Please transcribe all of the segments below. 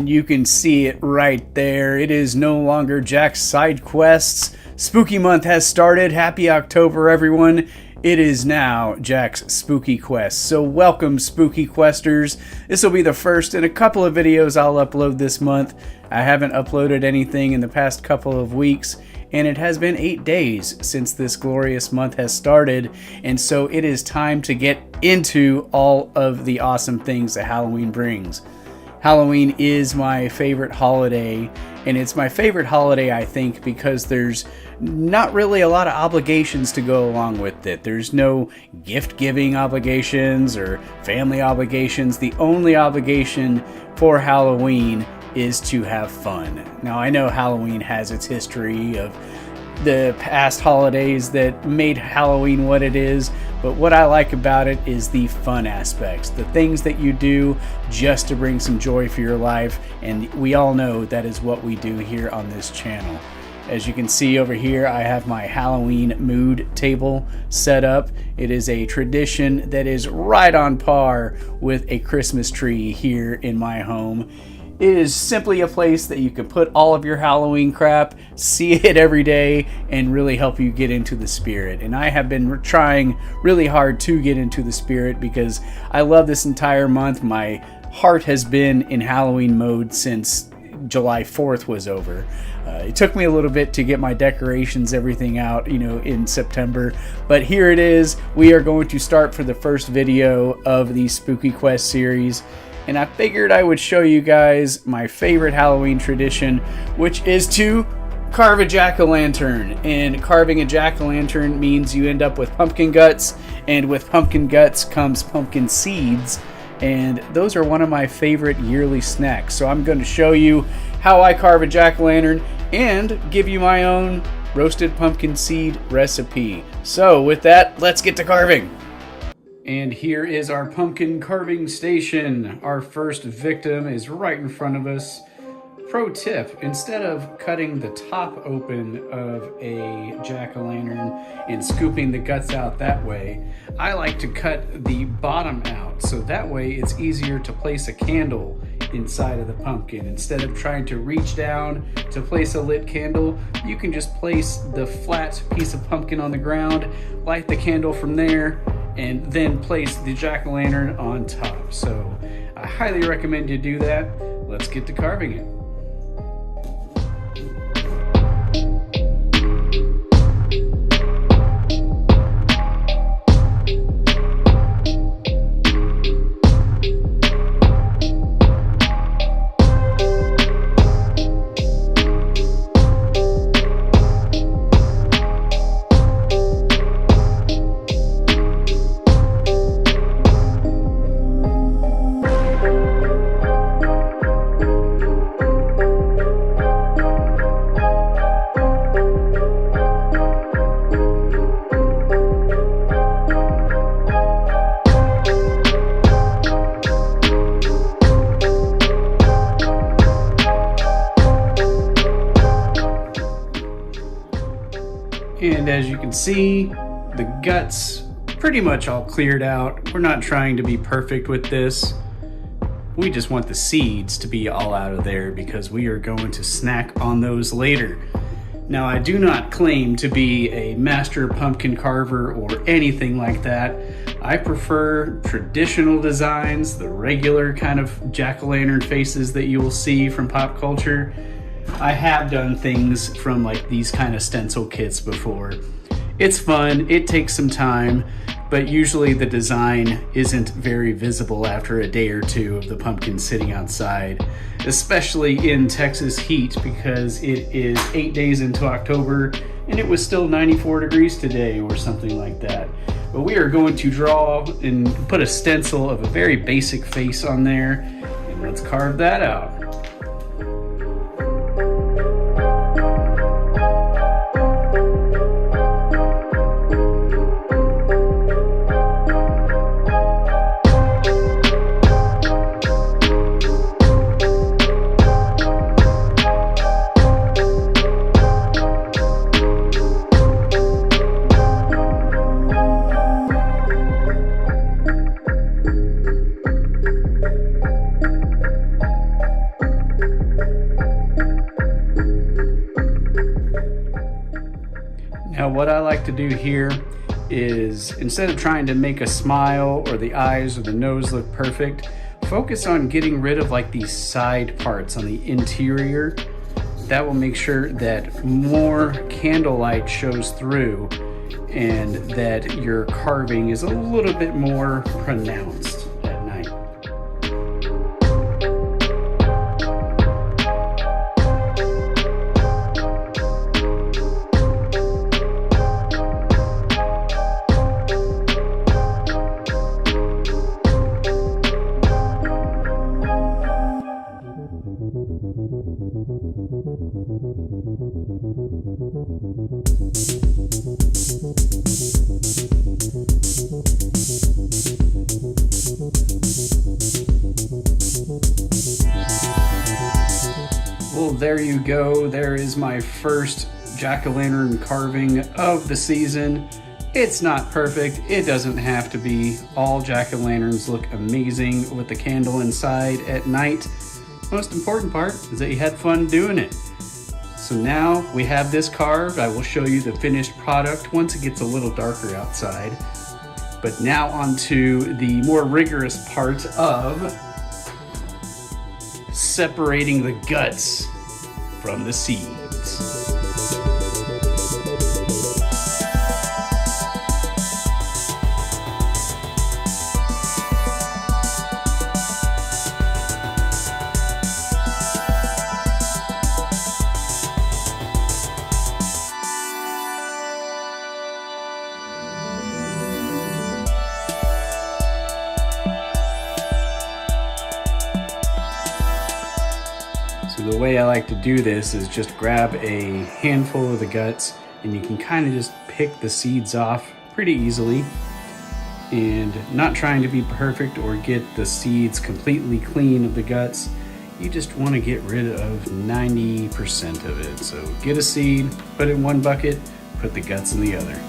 And you can see it right there. It is no longer Jack's side quests. Spooky month has started. Happy October, everyone. It is now Jack's Spooky Quest. So welcome, Spooky Questers. This will be the first in a couple of videos I'll upload this month. I haven't uploaded anything in the past couple of weeks, and it has been 8 days since this glorious month has started, and so it is time to get into all of the awesome things that Halloween brings. Halloween is my favorite holiday, and it's my favorite holiday, I think, because there's not really a lot of obligations to go along with it. There's no gift-giving obligations or family obligations. The only obligation for Halloween is to have fun. Now, I know Halloween has its history of the past holidays that made Halloween what it is, but what I like about it is the fun aspects, the things that you do just to bring some joy for your life, and we all know that is what we do here on this channel. As you can see over here, I have my Halloween mood table set up. It is a tradition that is right on par with a Christmas tree here in my home. It is simply a place that you can put all of your Halloween crap, see it every day, and really help you get into the spirit. And I have been trying really hard to get into the spirit because I love this entire month. My heart has been in Halloween mode since July 4th was over. It took me a little bit to get my decorations, everything out, in September. But here it is. We are going to start for the first video of the Spooky Quest series. And I figured I would show you guys my favorite Halloween tradition, which is to carve a jack-o'-lantern. And carving a jack-o'-lantern means you end up with pumpkin guts, and with pumpkin guts comes pumpkin seeds. And those are one of my favorite yearly snacks. So I'm going to show you how I carve a jack-o'-lantern and give you my own roasted pumpkin seed recipe. So with that, let's get to carving. And here is our pumpkin carving station. Our first victim is right in front of us. Pro tip, instead of cutting the top open of a jack-o'-lantern and scooping the guts out that way, I like to cut the bottom out, so that way it's easier to place a candle inside of the pumpkin. Instead of trying to reach down to place a lit candle, you can just place the flat piece of pumpkin on the ground, light the candle from there, and then place the jack-o'-lantern on top. So I highly recommend you do that. Let's get to carving it. And as you can see, the guts pretty much all cleared out. We're not trying to be perfect with this. We just want the seeds to be all out of there because we are going to snack on those later. Now, I do not claim to be a master pumpkin carver or anything like that. I prefer traditional designs, the regular kind of jack-o'-lantern faces that you will see from pop culture. I have done things from like these kind of stencil kits before. It's fun, it takes some time, but usually the design isn't very visible after a day or two of the pumpkin sitting outside, especially in Texas heat because it is 8 days into October and it was still 94 degrees today or something like that. But we are going to draw and put a stencil of a very basic face on there, and let's carve that out. Now what I like to do here is, instead of trying to make a smile or the eyes or the nose look perfect, focus on getting rid of like these side parts on the interior. That will make sure that more candlelight shows through and that your carving is a little bit more pronounced at night. Well, there you go. There is my first jack-o'-lantern carving of the season. It's not perfect. It doesn't have to be. All jack-o'-lanterns look amazing with the candle inside at night. Most important part is that you had fun doing it. So now we have this carved. I will show you the finished product once it gets a little darker outside. But now onto the more rigorous part of separating the guts from the seeds. So the way I like to do this is just grab a handful of the guts and you can kind of just pick the seeds off pretty easily, and not trying to be perfect or get the seeds completely clean of the guts. You just want to get rid of 90% of it. So get a seed, put it in one bucket, put the guts in the other.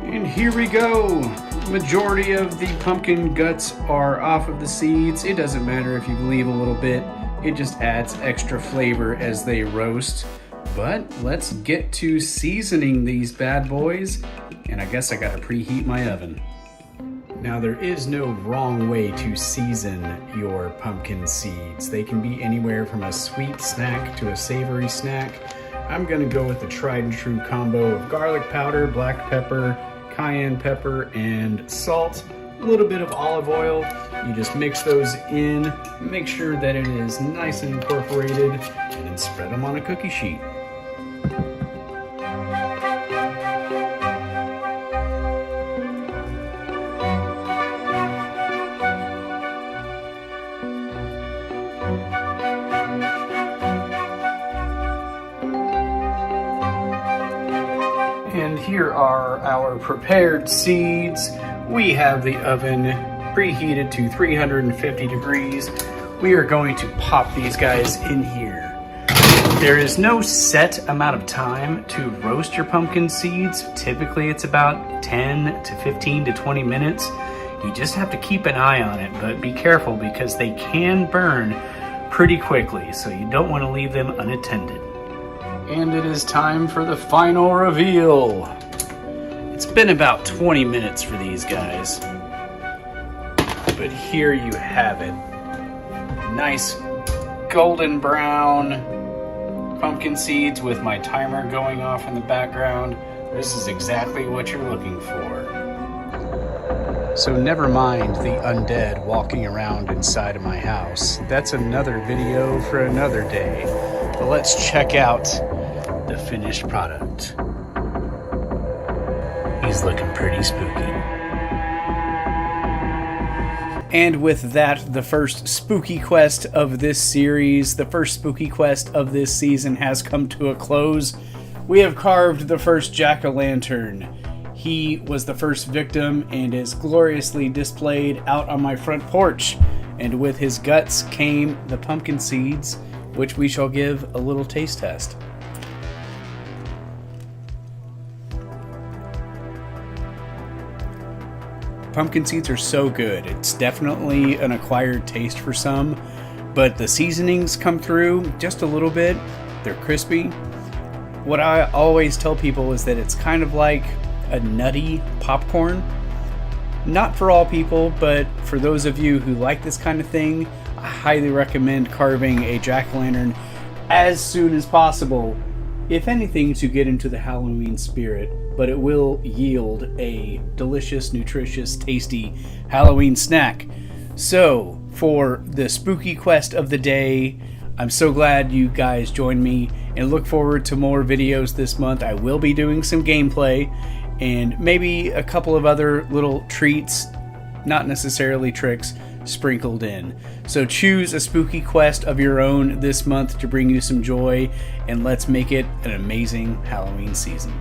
And here we go. Majority of the pumpkin guts are off of the seeds. It doesn't matter if you leave a little bit. It just adds extra flavor as they roast. But let's get to seasoning these bad boys. And I guess I gotta preheat my oven. Now there is no wrong way to season your pumpkin seeds. They can be anywhere from a sweet snack to a savory snack. I'm gonna go with the tried and true combo of garlic powder, black pepper, cayenne pepper, and salt, a little bit of olive oil. You just mix those in, make sure that it is nice and incorporated, and then spread them on a cookie sheet. And here are our prepared seeds. We have the oven preheated to 350 degrees. We are going to pop these guys in here. There is no set amount of time to roast your pumpkin seeds. Typically it's about 10 to 15 to 20 minutes. You just have to keep an eye on it, but be careful because they can burn pretty quickly, so you don't want to leave them unattended. And it is time for the final reveal. It's been about 20 minutes for these guys, but here you have it. Nice golden brown pumpkin seeds with my timer going off in the background. This is exactly what you're looking for. So never mind the undead walking around inside of my house. That's another video for another day. But let's check out the finished product. He's looking pretty spooky. And with that, the first spooky quest of this series, the first spooky quest of this season has come to a close. We have carved the first jack-o'-lantern. He was the first victim and is gloriously displayed out on my front porch. And with his guts came the pumpkin seeds, which we shall give a little taste test. Pumpkin seeds are so good. It's definitely an acquired taste for some, but the seasonings come through just a little bit. They're crispy. What I always tell people is that it's kind of like a nutty popcorn. Not for all people, but for those of you who like this kind of thing, I highly recommend carving a jack-o'-lantern as soon as possible, if anything, to get into the Halloween spirit, but it will yield a delicious, nutritious, tasty Halloween snack. So, for the spooky quest of the day, I'm so glad you guys joined me and look forward to more videos this month. I will be doing some gameplay and maybe a couple of other little treats, not necessarily tricks, sprinkled in. So choose a spooky quest of your own this month to bring you some joy, and let's make it an amazing Halloween season.